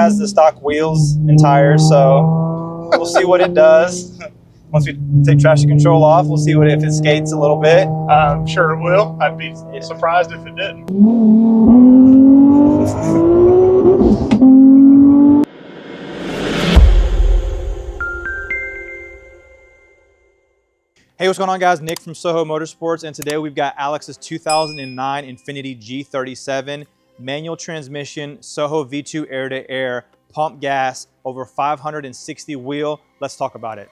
has the stock wheels and tires, so we'll see what it does. Once we take traction control off, we'll see if it skates a little bit. I'm sure it will. I'd be surprised if it didn't. Hey, what's going on, guys? Nick from SOHO Motorsports, and today we've got Alex's 2009 Infiniti G37 manual transmission, SOHO V2 air-to-air, pump gas, over 560 wheel. Let's talk about it.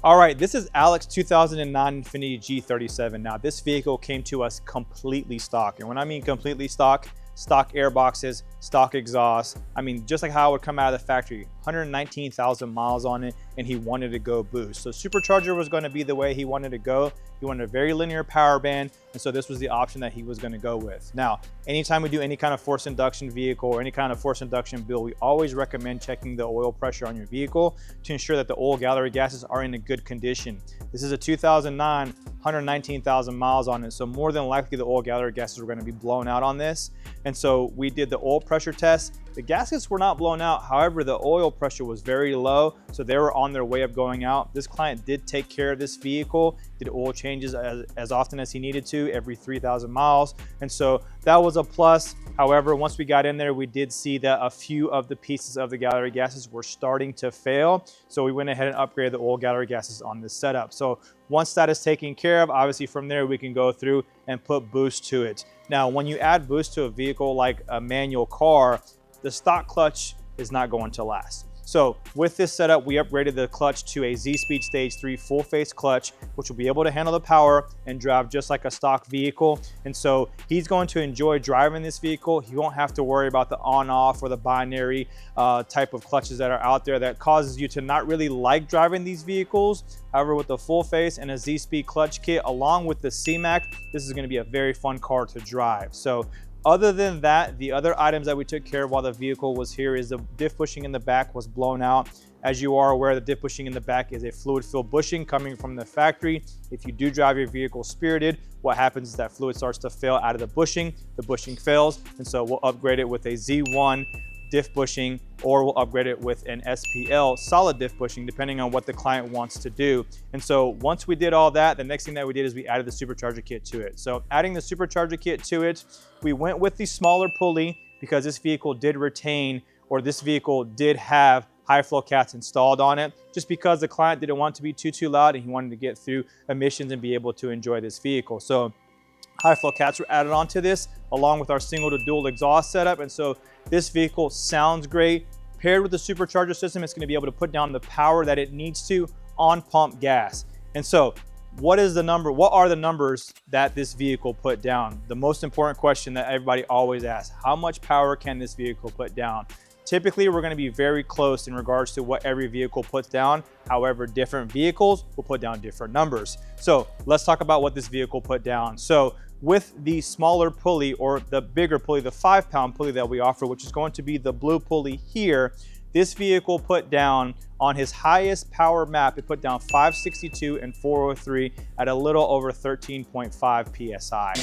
All right, this is Alex's 2009 Infiniti G37. Now, this vehicle came to us completely stock, and when I mean completely stock air boxes, stock exhaust. I mean, just like how it would come out of the factory, 119,000 miles on it, and he wanted to go boost. So supercharger was going to be the way he wanted to go. He wanted a very linear power band, and so this was the option that he was going to go with. Now, anytime we do any kind of forced induction vehicle or any kind of forced induction build, we always recommend checking the oil pressure on your vehicle to ensure that the oil gallery gases are in a good condition. This is a 2009, 119,000 miles on it, so more than likely the oil gallery gases were going to be blown out on this. And so we did the oil pressure test. The gaskets were not blown out. However, the oil pressure was very low, so they were on their way of going out. This client did take care of this vehicle, did oil changes as often as he needed to, every 3,000 miles. And so that was a plus. However, once we got in there, we did see that a few of the pieces of the gallery gases were starting to fail. So we went ahead and upgraded the oil gallery gases on this setup. So once that is taken care of, obviously from there, we can go through and put boost to it. Now, when you add boost to a vehicle like a manual car, the stock clutch is not going to last. So with this setup, we upgraded the clutch to a Z-Speed Stage 3 full face clutch, which will be able to handle the power and drive just like a stock vehicle. And so he's going to enjoy driving this vehicle. He won't have to worry about the on-off or the binary type of clutches that are out there that causes you to not really like driving these vehicles. However, with the full face and a Z-Speed clutch kit, along with the C-Mac, this is going to be a very fun car to drive. So other than that, the other items that we took care of while the vehicle was here is the diff bushing in the back was blown out. As you are aware, the diff bushing in the back is a fluid-filled bushing coming from the factory. If you do drive your vehicle spirited, what happens is that fluid starts to fail out of the bushing fails, and so we'll upgrade it with a Z1 diff bushing, or we'll upgrade it with an SPL solid diff bushing, depending on what the client wants to do. And so once we did all that, the next thing that we did is we added the supercharger kit to it. So adding the supercharger kit to it, we went with the smaller pulley because this vehicle did retain, or this vehicle did have high flow cats installed on it, just because the client didn't want to be too loud and he wanted to get through emissions and be able to enjoy this vehicle. So high flow cats were added onto this along with our single to dual exhaust setup. And so this vehicle sounds great. Paired with the supercharger system, it's going to be able to put down the power that it needs to on pump gas. And so what are the numbers that this vehicle put down? The most important question that everybody always asks: how much power can this vehicle put down? Typically, we're going to be very close in regards to what every vehicle puts down. However, different vehicles will put down different numbers. So let's talk about what this vehicle put down. So with the smaller pulley, or the bigger pulley, the 5-pound pulley that we offer, which is going to be the blue pulley here, this vehicle put down on his highest power map, it put down 562 and 403 at a little over 13.5 PSI.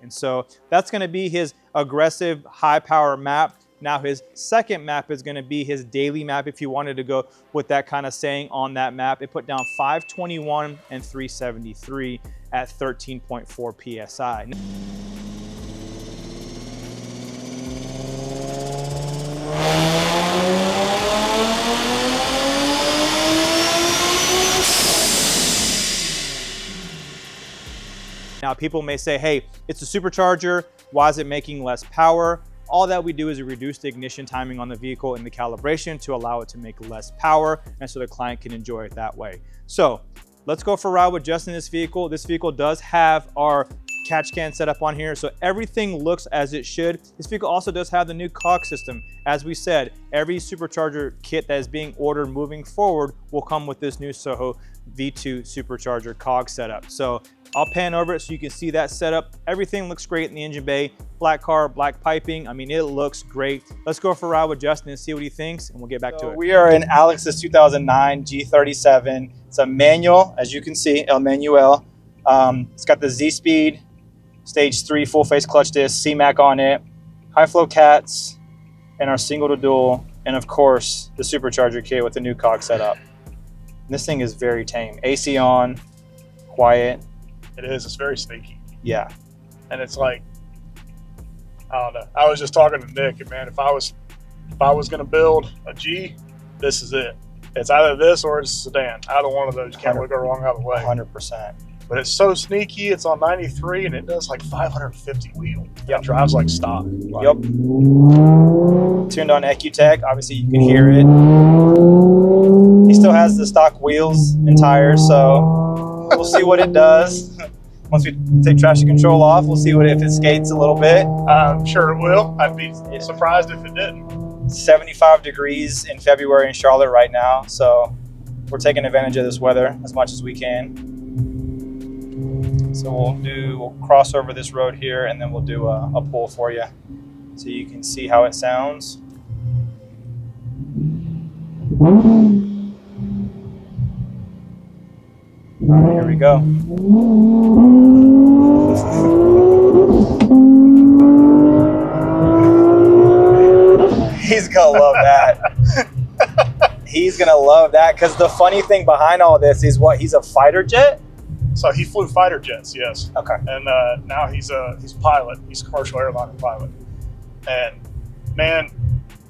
And so that's going to be his aggressive high power map. Now his second map is going to be his daily map. If you wanted to go with that kind of saying on that map, it put down 521 and 373 at 13.4 PSI. Now people may say, hey, it's a supercharger, why is it making less power? All that we do is reduce the ignition timing on the vehicle and the calibration to allow it to make less power, and so the client can enjoy it that way. So let's go for a ride with Justin in this vehicle. This vehicle does have our catch can set up on here, so everything looks as it should. This vehicle also does have the new cog system. As we said, every supercharger kit that is being ordered moving forward will come with this new SOHO V2 supercharger cog setup. So I'll pan over it so you can see that setup. Everything looks great in the engine bay. Black car, black piping. I mean, it looks great. Let's go for a ride with Justin and see what he thinks, and we'll get back to it. We are in Alex's 2009 G37. It's a manual, as you can see, El Manuel. It's got the Z-Speed, stage 3 full face clutch disc, C-Mac on it, high flow cats, and our single to dual, and of course the supercharger kit with the new cog setup. And this thing is very tame. AC on, quiet. It is. It's very sneaky. Yeah. And it's like, I don't know. I was just talking to Nick, and man, if I was going to build a G, this is it. It's either this or it's a sedan. Either one of those. You can't really go wrong either way. 100%. But it's so sneaky. It's on 93, and it does like 550 wheel. Yeah, it drives like stock. Like, yep. Tuned on EcuTech. Obviously, you can hear it. He still has the stock wheels and tires, so we'll see what it does. Once we take traction control off, we'll see if it skates a little bit. I'm sure it will. I'd be surprised if it didn't. 75 degrees in February in Charlotte right now, so we're taking advantage of this weather as much as we can. So we'll cross over this road here, and then we'll do a pull for you so you can see how it sounds. All right, here we go. He's gonna love that. He's gonna love that, because the funny thing behind all this is he's a fighter jet. So he flew fighter jets, yes. Okay. And now he's a pilot. He's a commercial airliner pilot. And man,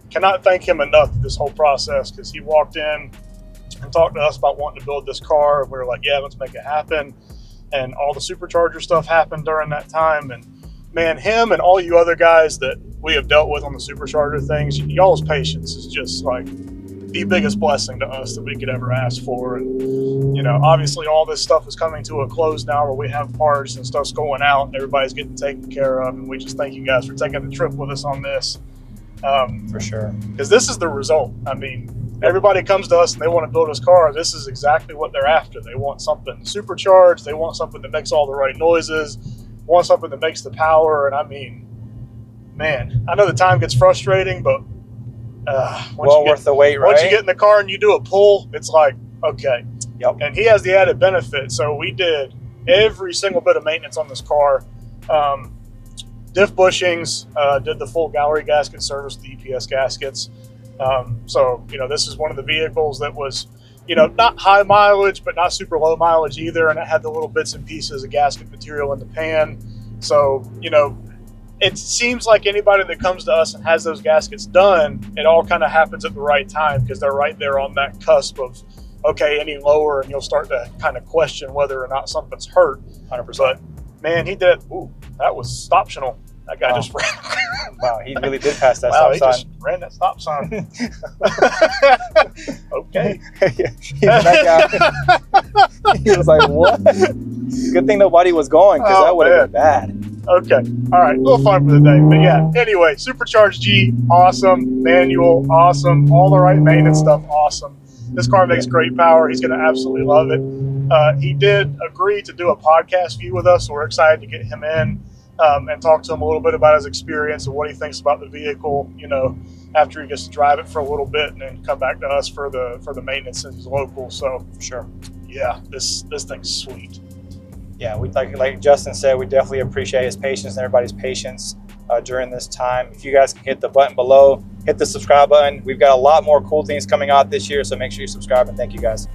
cannot thank him enough for this whole process, because he walked in and talked to us about wanting to build this car. And we were like, yeah, let's make it happen. And all the supercharger stuff happened during that time. And man, him and all you other guys that we have dealt with on the supercharger things, y'all's patience is just like the biggest blessing to us that we could ever ask for. And you know, obviously all this stuff is coming to a close now, where we have parts and stuff's going out and everybody's getting taken care of, and we just thank you guys for taking the trip with us on this. For sure. Because this is the result. I mean, everybody comes to us and they want to build this car. This is exactly what they're after. They want something supercharged. They want something that makes all the right noises, want something that makes the power. And I mean, man, I know the time gets frustrating, but well worth the wait, right? Once you get in the car and you do a pull, it's like, okay. Yep. And he has the added benefit. So we did every single bit of maintenance on this car. Diff bushings, did the full gallery gasket service, the EPS gaskets. So, you know, this is one of the vehicles that was, you know, not high mileage, but not super low mileage either. And it had the little bits and pieces of gasket material in the pan. So, you know, it seems like anybody that comes to us and has those gaskets done, it all kind of happens at the right time, because they're right there on that cusp of, okay, any lower, and you'll start to kind of question whether or not something's hurt. 100%. But man, he did. Ooh, that was optional. That guy just ran. Wow, he really did pass that Wow, stop he sign. just ran that stop sign. Okay. That guy, he was like, what? Good thing nobody was going, because that would have been bad. Okay. All right. A little fun for the day. But yeah, anyway, Supercharged G, awesome. Manual, awesome. All the right maintenance stuff, awesome. This car makes great power. He's going to absolutely love it. He did agree to do a podcast view with us, so we're excited to get him in and talk to him a little bit about his experience and what he thinks about the vehicle, you know, after he gets to drive it for a little bit, and then come back to us for the maintenance since he's local. So Sure. yeah, this thing's sweet. Yeah, we like Justin said, we definitely appreciate his patience and everybody's patience during this time. If you guys can hit the button below, hit the subscribe button. We've got a lot more cool things coming out this year, so make sure you subscribe, and thank you guys.